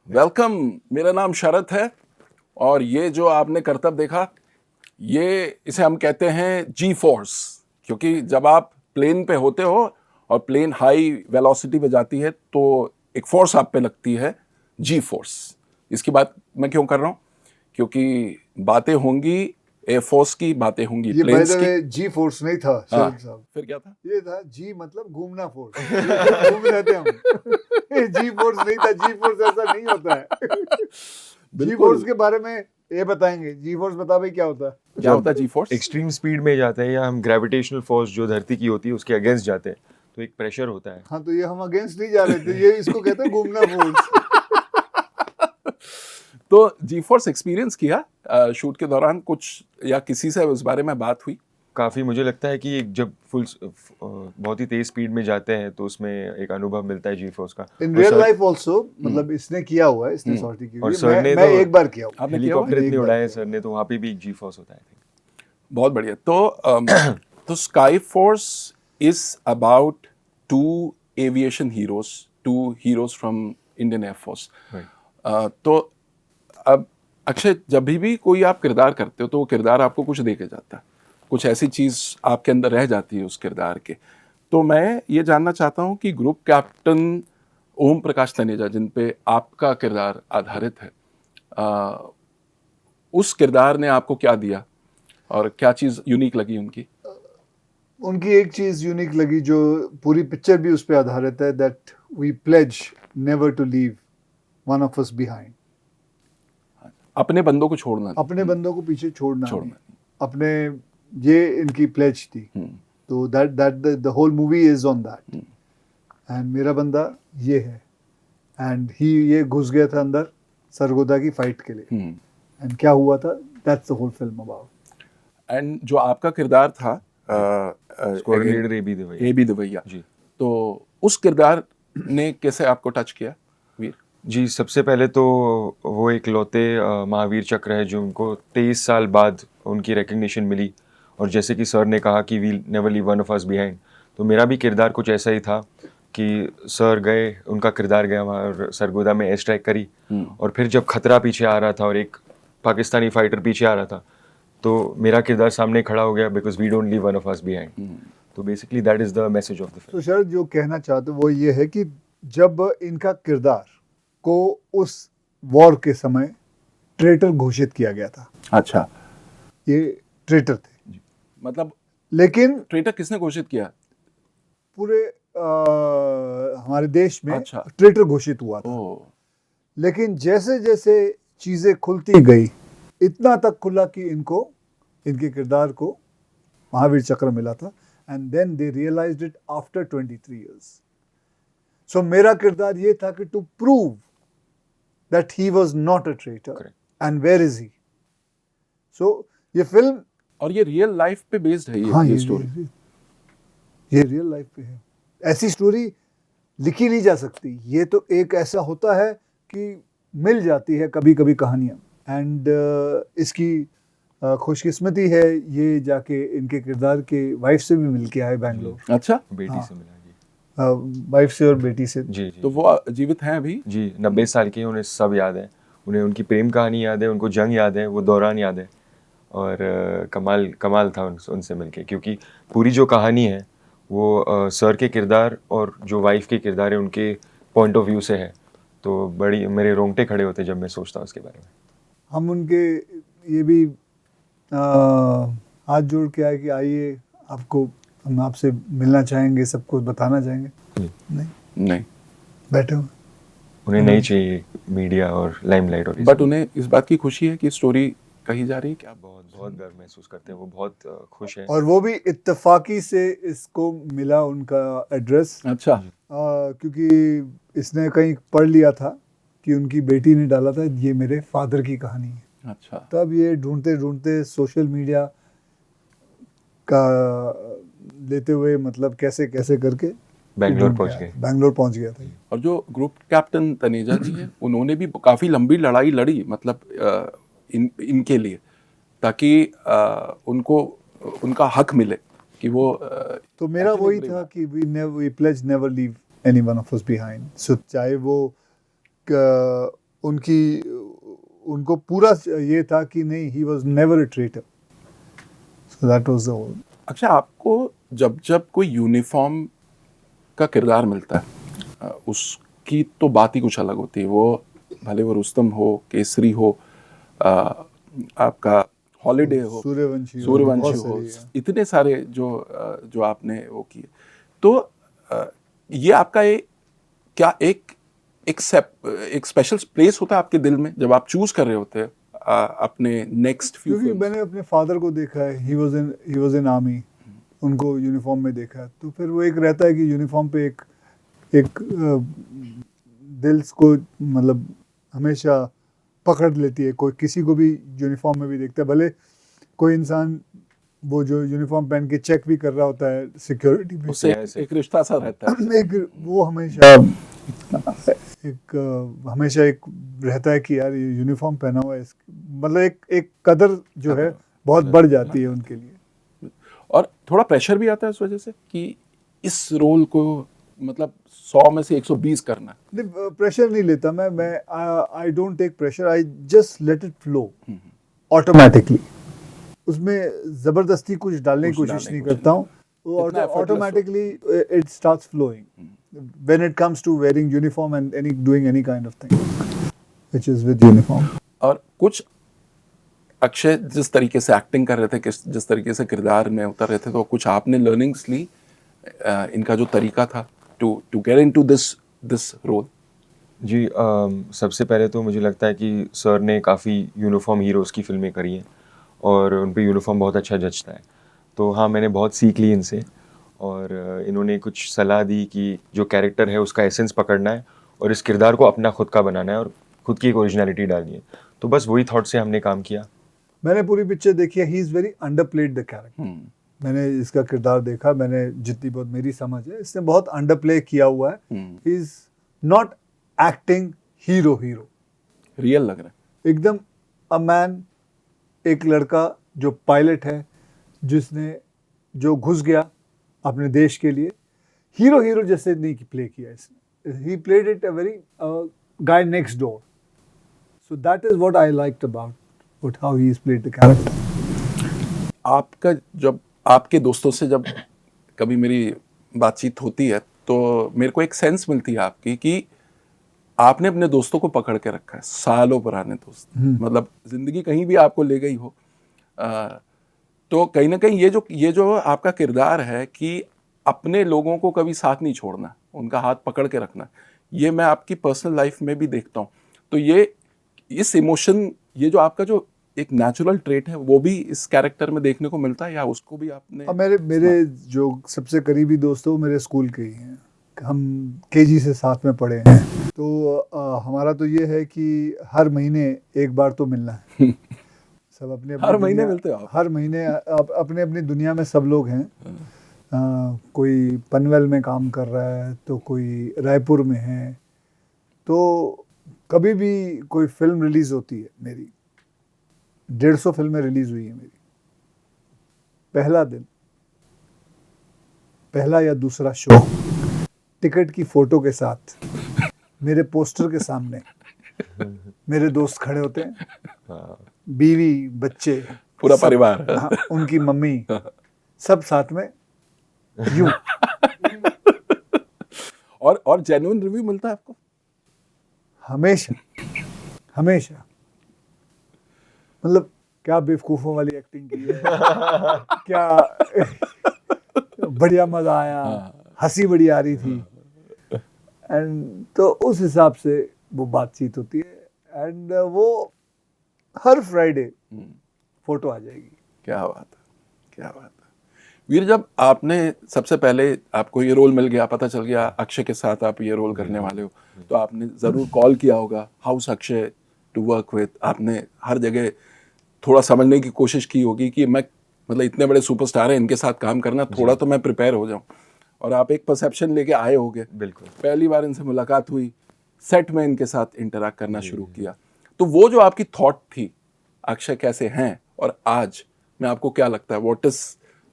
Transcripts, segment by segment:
Welcome. मेरा नाम शरद है और ये जो आपने करतब देखा, ये इसे हम कहते हैं जी फोर्स, क्योंकि जब आप प्लेन पे होते हो और प्लेन हाई वेलोसिटी पे जाती है तो एक फोर्स आप पे लगती है, जी फोर्स। इसकी बात मैं क्यों कर रहा हूँ? क्योंकि बातें होंगी एयरफोर्स की, बातें होंगी ये bye planes the key. Way ji force नहीं था हाँ, शरद साहब, फिर क्या था? ये था जी मतलब घूमना फोर्स। ये घूम रहे थे हम। ये जी फोर्स नहीं था, जी फोर्स ऐसा नहीं होता है। जी बिल्कुल। फोर्स के बारे में ये बताएंगे। जी फोर्स बता भाई क्या होता है। क्या जब होता है जी फोर्स? एक्सट्रीम स्पीड में जाते हैं या हम ग्रेविटेशनल फोर्स जो धरती की होती है उसके अगेंस्ट जाते हैं तो एक प्रेशर होता है। हाँ, तो ये हम अगेंस्ट नहीं जा रहे थे, ये इसको कहते हैं घूमना फोर्स। तो जी फोर्स एक्सपीरियंस किया शूट के दौरान कुछ, या किसी से उस बारे में बात हुई? काफ़ी मुझे लगता है कि जब बहुत ही तेज स्पीड में जाते हैं तो उसमें एक अनुभव मिलता है जी फोर्स का। इन और रियल सर लाइफ ऑल्सो, मतलब इसने किया हुआ है, इसने सॉर्टी की और हुई सर है। ने मैं तो एक बार किया हूँ। आपने किया हुआ? हेलीकॉप्टर एक इतने बार उड़ाए हैं किया सर ने, तो वहाँ पे भी एक जी फोर्स होता है। बहुत बढ़िया। तो Sky Force is about two aviation heroes, two heroes from Indian Air Force. Right. तो अब अक्षय, जब भी कोई आप किरदार करते हो तो वो किरदार आपको कुछ दे के जाता है, कुछ ऐसी चीज आपके अंदर रह जाती है उस किरदार के। तो मैं ये जानना चाहता हूँ कि ग्रुप कैप्टन ओम प्रकाश तनेजा, जिन पे आपका किरदार आधारित है, उस किरदार ने आपको क्या दिया और क्या चीज यूनिक लगी उनकी? उनकी एक चीज यूनिक लगी जो पूरी पिक्चर भी उस पर आधारित है, that we pledge never to leave one of us behind. अपने बंदों को छोड़ना नहीं। अपने बंदों को पीछे छोड़ना छोड़ना नहीं। अपने, ये इनकी प्लेज थी। तो that the whole movie is on that. And मेरा बंदा ये है, एंड ही ये घुस गया था अंदर सरगोदा की फाइट के लिए। एंड क्या हुआ था, that's the whole film about. And जो आपका किरदार था स्क्वाड्रन लीडर ए बी दवैया जी, जी। तो उस किरदार ने कैसे आपको टच किया वीर? जी, सबसे पहले तो वो एक लौते महावीर चक्र है जो उनको 23 साल बाद उनकी रिकग्निशन मिली। और जैसे कि सर ने कहा कि we never leave one of us behind, तो मेरा भी किरदार कुछ ऐसा ही था कि सर गए, उनका किरदार गया वहाँ और सरगोदा में एयर स्ट्राइक करी। और फिर जब खतरा पीछे आ रहा था और एक पाकिस्तानी फाइटर पीछे आ रहा था तो मेरा किरदार सामने खड़ा हो गया, because we don't leave one of us behind. तो basically that is the message of the film. तो शरद जो कहना चाहते वो ये है कि जब इनका किरदार को उस वॉर के समय ट्रेटर घोषित किया गया था, अच्छा, ये ट्रेटर थे। मतलब लेकिन ट्रेटर किसने घोषित किया? पूरे हमारे देश में अच्छा। ट्रेटर घोषित हुआ था। लेकिन जैसे जैसे चीजें खुलती गई, इतना तक खुला कि इनको, इनके किरदार को महावीर चक्र मिला था। And then they realized it after 23 years. So मेरा किरदार ये था कि to prove that he was not a traitor and where is he. So ये फिल्म, और ये रियल लाइफ पे बेस्ड है हाँ, ये स्टोरी? ये रियल लाइफ पे है। ऐसी स्टोरी लिखी नहीं जा सकती। ये तो एक ऐसा होता है कि मिल जाती है कभी कभी कहानियाँ। एंड इसकी खुशकिस्मती है ये जाके इनके किरदार के वाइफ से भी मिल के आए बैंगलोर। अच्छा, बेटी से मिला जी। वाइफ से और बेटी से। जी जी तो वो जीवित हैं अभी? जी, 90 साल के हैं, उन्हें सब याद है। उन्हें उनकी प्रेम कहानी याद है, उनको जंग याद है, वो दौरान याद है। और कमाल था उनसे मिलके, क्योंकि पूरी जो कहानी है वो सर के किरदार और जो वाइफ के किरदार है उनके पॉइंट ऑफ व्यू से है। तो बड़ी मेरे रोंगटे खड़े होते जब मैं सोचता हूँ उसके बारे में। हम उनके ये भी हाथ जोड़ के आए कि आइए, आपको, हम आपसे मिलना चाहेंगे, सब कुछ बताना चाहेंगे। नहीं, बैठे हुए। उन्हें नहीं चाहिए मीडिया और लाइमलाइट और बट उन्हें इस बात की खुशी है कि स्टोरी कही जा रही है। क्या बहुत बहुत गर्व महसूस करते हैं, वो बहुत खुश हैं। और वो भी इत्तेफाकी से इसको मिला उनका एड्रेस। अच्छा, क्योंकि इसने कहीं पढ़ लिया था कि उनकी बेटी ने डाला था, ये मेरे फादर की कहानी है। अच्छा। तब ये ढूंढते ढूंढते सोशल मीडिया का लेते हुए, मतलब कैसे कैसे करके बैंगलोर पहुंच गया था। और जो ग्रुप कैप्टन तनेजा जी हैं, उन्होंने भी काफी लंबी लड़ाई लड़ी, मतलब इनके लिए, ताकि उनको उनका हक मिले कि वो तो मेरा वही था कि we pledge never leave any one of us behind. So चाहे वो उनको पूरा ये था कि नहीं, he was never a traitor, so that was the whole. अच्छा, आपको जब जब कोई यूनिफॉर्म का किरदार मिलता है उसकी तो बात ही कुछ अलग होती है। वो भले वो रुस्तम हो, केसरी हो, आपका हॉलिडे हो, सूर्यवंशी सूर्यवंशी हो, इतने सारे जो आपने वो किए। तो ये आपका क्या एक स्पेशल प्लेस होता है आपके दिल में जब आप चूज कर रहे होते हैं अपने नेक्स्ट फ्यू क्योंकि मैंने अपने फादर को देखा है, ही वाज इन आर्मी, उनको यूनिफॉर्म में देखा है, तो फिर वो एक रहता है कि यूनिफॉर्म पे एक दिल को मतलब हमेशा पकड़ लेती है। कोई किसी को भी यूनिफॉर्म में भी देखता है, भले कोई इंसान वो जो यूनिफॉर्म पहन के चेक भी कर रहा होता है सिक्योरिटी में, उससे एक रिश्ता सा रहता है। वो हमेशा एक रहता है कि यार ये यूनिफॉर्म पहना हुआ है, मतलब एक कदर जो है बहुत बढ़ जाती है उनके लिए। और थोड़ा प्रेशर भी आता है इस वजह से कि इस रोल को मतलब 100 में से 120 करना। नहीं, प्रेशर नहीं लेता मैं I don't take pressure, I just let it flow automatically. उसमें जबरदस्ती कुछ डालने की कोशिश नहीं करता हूँ, वो automatically it starts flowing when it comes to wearing uniform and doing any kind of thing which is with uniform। और कुछ अक्षय जिस तरीके से एक्टिंग कर रहे थे, जिस तरीके से किरदार में उतर रहे थे, तो कुछ आपने लर्निंग्स ली इनका जो तरीका था to get into this role? जी, सबसे पहले तो मुझे लगता है कि सर ने काफ़ी यूनिफॉर्म हीरोज़ की फिल्में करी हैं और उन पे यूनिफॉर्म बहुत अच्छा जचता है। तो हाँ, मैंने बहुत सीख ली इनसे और इन्होंने कुछ सलाह दी कि जो कैरेक्टर है उसका एसेंस पकड़ना है और इस किरदार को अपना खुद का बनाना है और खुद की एक ओरिजिनलिटी डालनी है। तो बस वही थॉट से हमने काम किया। मैंने पूरी पिक्चर देखी है, he is very underplayed the character. मैंने इसका किरदार देखा, मैंने जितनी बहुत मेरी समझ है, इसने बहुत अंडरप्ले किया हुआ है। He is not acting hero, real लग रहा है एकदम अ मैन, एक लड़का जो पायलट है, जो घुस गया अपने देश के लिए। हीरो जैसे नहीं प्ले किया इसने, he played it a very guy next door. So that is what I liked about how he is played the character. आपका जब आपके दोस्तों से जब कभी मेरी बातचीत होती है तो मेरे को एक सेंस मिलती है आपकी कि आपने अपने दोस्तों को पकड़ के रखा है, सालों पुराने दोस्त। मतलब जिंदगी कहीं भी आपको ले गई हो, तो कहीं ना कहीं ये जो आपका किरदार है कि अपने लोगों को कभी साथ नहीं छोड़ना, उनका हाथ पकड़ के रखना, ये मैं आपकी पर्सनल लाइफ में भी देखता हूँ। तो इस इमोशन, ये जो आपका जो एक नेचुरल ट्रेट है, वो भी इस कैरेक्टर में देखने को मिलता है या उसको भी आपने? मेरे जो सबसे करीबी दोस्त हैं वो मेरे स्कूल के ही हैं, हम केजी से साथ में पढ़े हैं। तो हमारा तो ये है कि हर महीने एक बार तो मिलना है। सब अपने हर महीने मिलते हो आप? हर महीने अपने अपनी दुनिया में सब लोग हैं। कोई पनवेल में काम कर रहा है, तो कोई रायपुर में है। तो कभी भी कोई फिल्म रिलीज होती है, मेरी 150 फिल्में रिलीज हुई है मेरी, पहला दिन, पहला या दूसरा शो, टिकट की फोटो के साथ मेरे पोस्टर के सामने मेरे दोस्त खड़े होते हैं, बीवी, बच्चे, पूरा परिवार। हाँ, उनकी मम्मी, सब साथ में यूं। और जेन्युइन रिव्यू मिलता है आपको? हमेशा मतलब क्या बेवकूफों वाली एक्टिंग की है, क्या बढ़िया मजा आया, हंसी बड़ी आ रही थी। एंड तो उस हिसाब से वो बातचीत होती है एंड वो हर फ्राइडे फोटो आ जाएगी। क्या बात है वीर। जब आपने सबसे पहले आपको ये रोल मिल गया, पता चल गया अक्षय के साथ आप ये रोल करने वाले हो, तो आपने ज़रूर कॉल किया होगा how's Akshay to work with. आपने हर जगह थोड़ा समझने की कोशिश की होगी कि मैं मतलब इतने बड़े सुपरस्टार हैं, इनके साथ काम करना, थोड़ा तो मैं प्रिपेयर हो जाऊं। और आप एक परसेप्शन लेके आए होगे। बिल्कुल। पहली बार इनसे मुलाकात हुई, सेट में इनके साथ इंटरैक्ट करना शुरू किया, तो वो जो आपकी थॉट थी अक्षय कैसे हैं और आज में आपको क्या लगता है,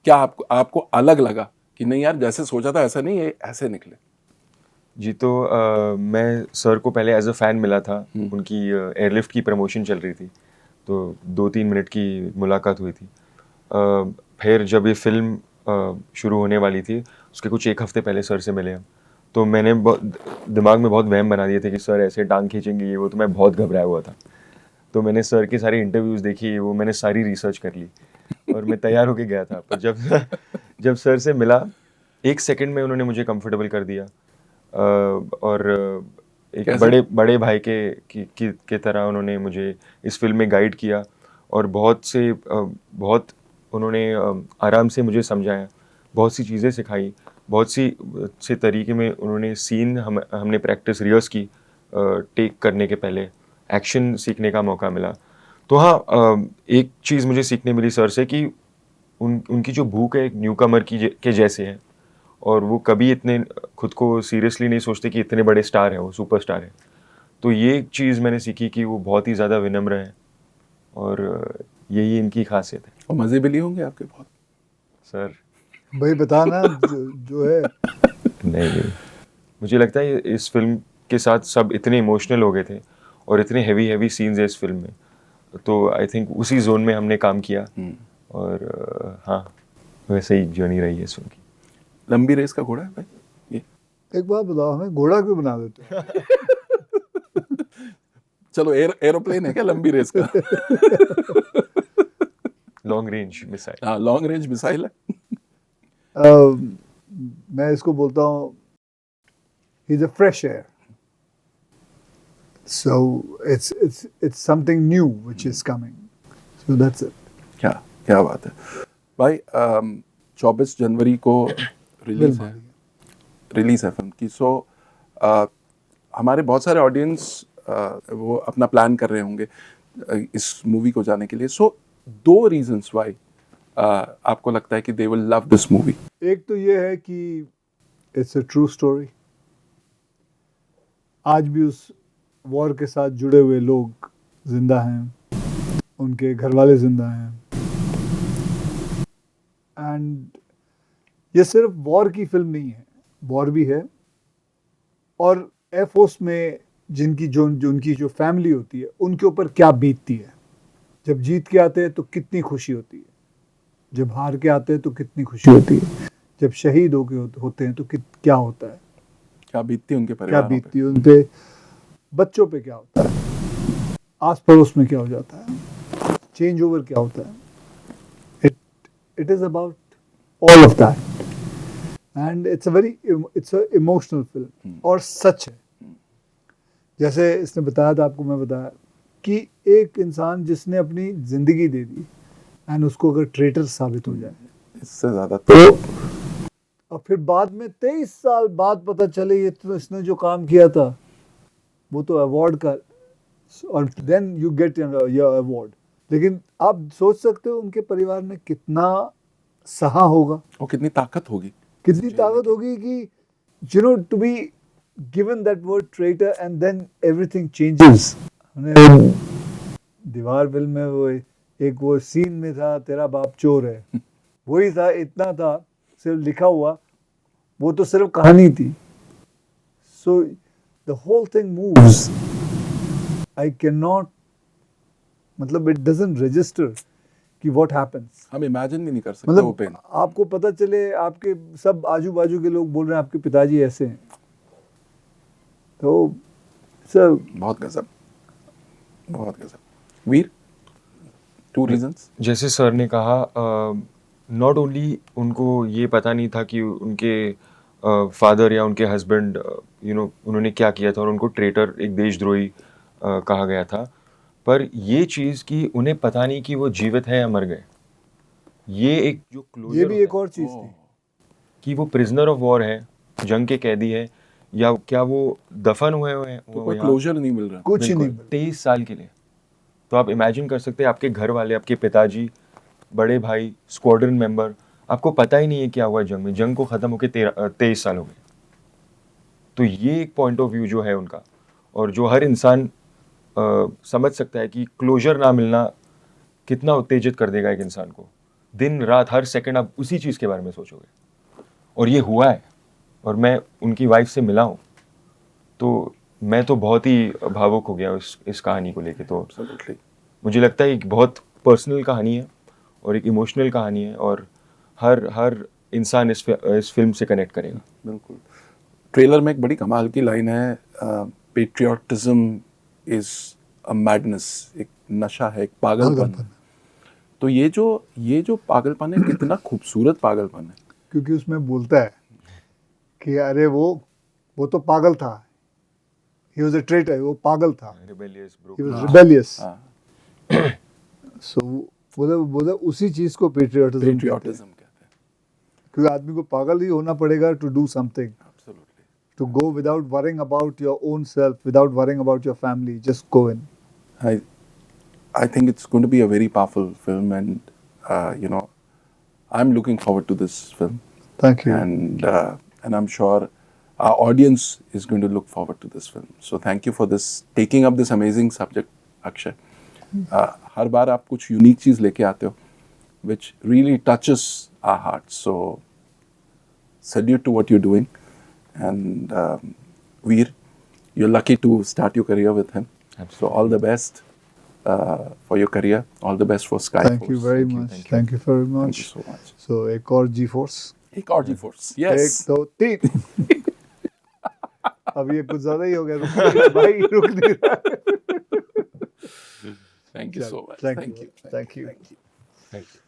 क्या आपको अलग लगा कि नहीं यार जैसे सोचा था ऐसा नहीं, ये ऐसे निकले? जी तो मैं सर को पहले एज अ फ़ैन मिला था। उनकी एयरलिफ्ट की प्रमोशन चल रही थी, तो 2-3 मिनट की मुलाकात हुई थी। फिर जब ये फ़िल्म शुरू होने वाली थी, उसके कुछ 1 हफ़्ते पहले सर से मिले हम। तो मैंने दिमाग में बहुत वहम बना दिए थे कि सर ऐसे टांग खींचेंगे ये वो, तो मैं बहुत घबराया हुआ था। तो मैंने सर के सारे इंटरव्यूज़ देखी, वो मैंने सारी रिसर्च कर ली और मैं तैयार होके गया था। पर जब जब सर से मिला, 1 सेकंड में उन्होंने मुझे कंफर्टेबल कर दिया। और एक कैसे? बड़े भाई के तरह उन्होंने मुझे इस फ़िल्म में गाइड किया और बहुत उन्होंने आराम से मुझे समझाया, बहुत सी चीज़ें सिखाई, बहुत से तरीके में उन्होंने सीन हमने प्रैक्टिस रिहर्स की टेक करने के पहले, एक्शन सीखने का मौका मिला। तो हाँ, एक चीज़ मुझे सीखने मिली सर से कि उनकी जो भूख है एक न्यूकमर के जैसे है और वो कभी इतने खुद को सीरियसली नहीं सोचते कि इतने बड़े स्टार हैं, वो सुपरस्टार हैं। तो ये एक चीज़ मैंने सीखी कि वो बहुत ही ज़्यादा विनम्र हैं और यही इनकी खासियत है। और मज़े भी लिए होंगे आपके बहुत। सर भाई बताना जो है। नहीं, मुझे लगता है इस फ़िल्म के साथ सब इतने इमोशनल हो गए थे और इतने हेवी सीन्स हैं इस फ़िल्म में, तो आई थिंक उसी ज़ोन में हमने काम किया और हाँ, वैसे ही जर्नी रही है इस फ़िल्म की। लंबी रेस का घोड़ा है भाई ये? एक बात बताओ, हमें घोड़ा क्यों बना देते हो? चलो एरोप्लेन है क्या लंबी रेस का? Long range missile. हाँ, लॉन्ग रेंज मिसाइल है। मैं इसको बोलता हूँ, he is a fresh air, so it's something new which is coming, so that's it. क्या क्या बात है भाई। 24 जनवरी को रिलीज है फिल्म की। सो हमारे बहुत सारे ऑडियंस वो अपना प्लान कर रहे होंगे इस मूवी को जाने के लिए। सो 2 रीजंस वाई आपको लगता है कि they will love this movie. एक तो ये है कि इट्स अ ट्रू स्टोरी, आज भी उस वॉर के साथ जुड़े हुए लोग जिंदा हैं, उनके घर वाले जिंदा हैं, एंड ये सिर्फ वॉर की फिल्म नहीं है, वॉर भी है और एयरफोर्स में जो उनकी जो फैमिली होती है उनके ऊपर क्या बीतती है। जब जीत के आते हैं तो कितनी खुशी होती है, जब हार के आते हैं तो कितनी खुशी होती है, जब शहीद होते हैं तो क्या होता है, क्या बीतती है उनके क्या परिवारों पे। बीतती है उन पे, बच्चों पे क्या होता है, आस पड़ोस में क्या हो जाता है, चेंज ओवर क्या होता है। It is about all of that and it's a emotional film और सच है। जैसे इसने बताया था आपको, मैं बताया कि एक इंसान जिसने अपनी जिंदगी दे दी एंड उसको अगर ट्रेटर साबित हो जाए, इससे ज्यादा तो और फिर बाद में 23 साल बाद पता चले ये तो इसने जो काम किया था वो तो अवार्ड का, और then you get your award. लेकिन आप सोच सकते हो उनके परिवार ने कितना सहा होगा, और कितनी ताकत होगी। कितनी ताकत होगी कि you know to be given that word traitor and then everything changes. Deewaar film में वो सीन में था, तेरा बाप चोर है, वही था, इतना था सिर्फ लिखा हुआ, वो तो सिर्फ कहानी थी। So the whole thing moves, I can not, मतलब इट डजंट रजिस्टर कि व्हाट हैपेंस। हम इमेजिन भी नहीं कर सकते वो पेन। मतलब आपको पता चले आपके सब आजू बाजू के लोग बोल रहे हैं आपके पिताजी ऐसे हैं, तो सर बहुत गजब, बहुत गजब। वीर, 2 रीजंस। जैसे सर ने कहा, नॉट ओनली उनको ये पता नहीं था कि उनके फादर या उनके हस्बैंड उन्होंने क्या किया था और उनको ट्रेटर, एक देशद्रोही कहा गया था, पर ये चीज़ कि उन्हें पता नहीं कि वो जीवित है या मर गए। ये एक जो क्लोजर ये भी एक और चीज थी कि वो प्रिजनर ऑफ वॉर है, जंग के कैदी है, या क्या वो दफन हुए हैं तो कोई क्लोजर नहीं मिल रहा। कुछ ही नहीं 23 साल के लिए। तो आप इमेजिन कर सकते हैं आपके घर वाले, आपके पिताजी, बड़े भाई, स्क्वाड्रन मेंबर, आपको पता ही नहीं है क्या हुआ जंग में, जंग को ख़त्म होकर 23 साल हो गए। तो ये एक पॉइंट ऑफ व्यू जो है उनका, और जो हर इंसान समझ सकता है कि क्लोजर ना मिलना कितना उत्तेजित कर देगा एक इंसान को। दिन रात हर सेकंड आप उसी चीज़ के बारे में सोचोगे, और ये हुआ है। और मैं उनकी वाइफ से मिला हूँ, तो मैं तो बहुत ही भावुक हो गया इस कहानी को लेके। तो एब्सोल्युटली। मुझे लगता है एक बहुत पर्सनल कहानी है और एक इमोशनल कहानी है, और हर इंसान इस फिल्म से कनेक्ट करेगा। बिल्कुल। ट्रेलर में एक बड़ी कमाल की लाइन है, पेट्रियाटिज्म इज अ मैडनेस, एक नशा है, एक पागलपन। तो ये जो पागलपन है, कितना खूबसूरत पागलपन है। क्योंकि उसमें बोलता है कि अरे वो तो पागल था, ही वाज अ ट्रेटर, वो पागल था, रिबेलियस ही वाज हाँ। रिबेलियस। हाँ, सो बोले उसी चीज को पेट्रियटिज्म कहते हैं, पेट्रियाटिज्म कहते हैं। क्योंकि आदमी को पागल ही होना पड़ेगा to do something, absolutely. to go without worrying about your own self, without worrying about your family. Just go in. I think it's going to be a very powerful film, and I'm looking forward to this film, Thank you. and I'm sure our audience is going to look forward to this film. So thank you for this, taking up this amazing subject, Akshay. हर बार आप कुछ unique चीज़ लेके आते हो, which really touches our hearts. So salute to what you're doing, and Veer, you're lucky to start your career with him. So all the best for your career. All the best for Skyforce. Thank you very much. Thank you very Thank much. you so much. So एक और G-Force. एक और G-Force. Yes. एक दो तीन. अब ये कुछ ज्यादा ही हो गया, रुक नहीं रहा भाई, रुक नहीं रहा. Thank you so much. Thank you. Thank you. Thank you. Thank you. Thank you.